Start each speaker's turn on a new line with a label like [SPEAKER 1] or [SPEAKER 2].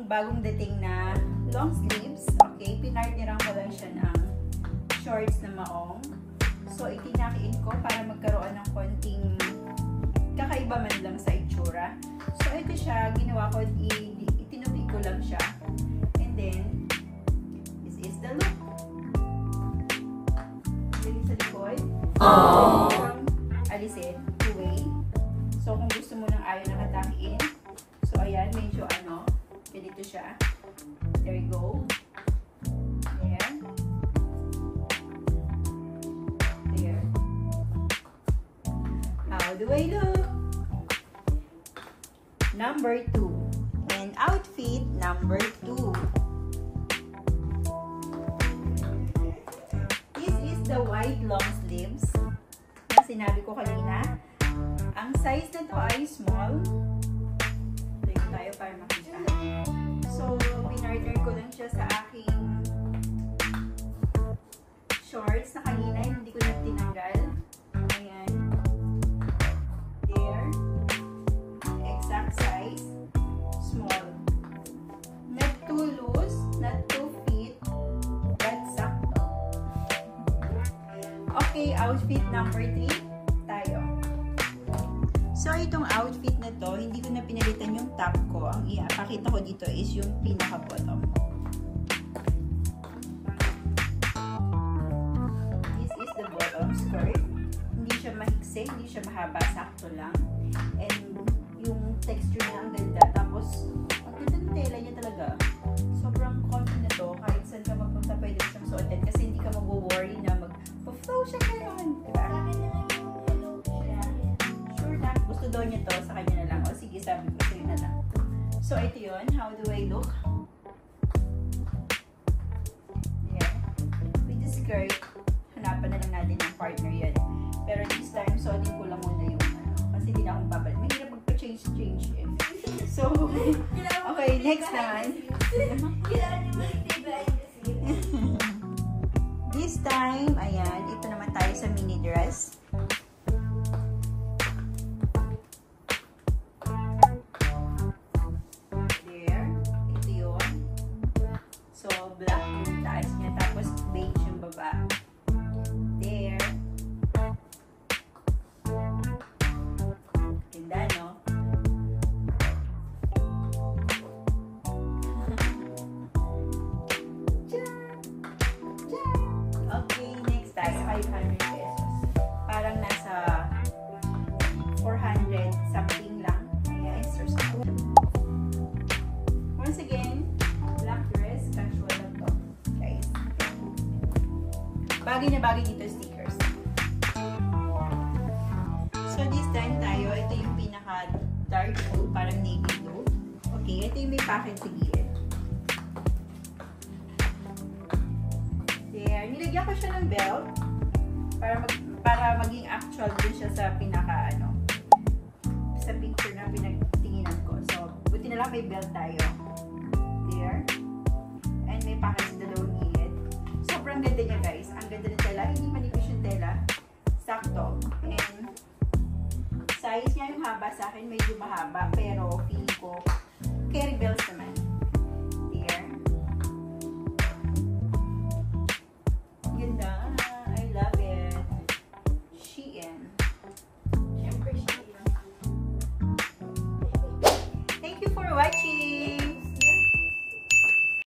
[SPEAKER 1] bagong dating na long sleeves. Okay, pinartneran ko lang siya ng shorts na maong. So, itinakiin ko para magkaroon ng konting kakaiba man lang sa itsura. So, ito siya, ginawa ko, itinupi ko lang siya. And then, this is the look. Dali sa likod. Alisin, two-way. So, kung gusto mo nang ayaw nakatakiin, so, ayan, medyo ganito siya. There you go. Ayan. There. How do I look? Number 2. And outfit number 2. This is the white long sleeves na sinabi ko kanina. Ang size na to ay small. Tingnan tayo para makita. So, pinartner ko lang siya sa aking shorts na kanina. Hindi ko na tinanggal. Ayan. There. Exact size. Small. Not too loose. Not too fit. But sakto. Okay, outfit number 3. Tayo. So, itong outfit na to, hindi ko na pinalitan yung top ko. Ang ipakita ko dito is yung pinaka-bottom. This is the bottom skirt. Hindi siya mahiksi, hindi siya mahaba, sakto lang. And yung texture niya ang ganda. Tapos, ang ganda ng tela niya talaga. Sobrang comfy na to. Kahit saan ka magpunta, pwede siyang suotin. Kasi hindi ka mag-worry na mag-flow siya ngayon. Diba? Gusto daw niya to, sa kanya na lang. O sige, sabi ko sa'yo na lang. So, ito yun. How do I look? Yeah. With the skirt, hanapan na lang natin yung partner yan. Pero this time, suotin ko lang muna yung kasi hindi na akong babalik. Mahirap magpa-change eh. So, okay, next naman. This time, ayan, ito naman tayo sa mini dress. Black yung taas niya, tapos beige yung baba. There. Ganda, no? Okay, next tayo, 500 pesos. Parang nasa 400 something lang. Ayan, once again, black dress, casual. Bagay na bagay dito stickers. So, this time tayo, ito yung pinaka dark blue, parang navy blue. Okay, ito yung may pocket sa gilid. There. Nilagyan ko siya ng belt para maging actual din siya sa pinaka, sa picture na pinagtinginan ko. So, buti na lang may belt tayo. There. And may pocket sa dalawang gilid. Sobrang ganda niya, guys. Ang ganda ng tela. Hindi manipis yung tela. Sakto. And size niya yung haba sa akin. Medyo mahaba. Pero feeling ko carry belts naman. There. Ganda. I love it. Shein. Siyempre, Shein. Thank you for watching.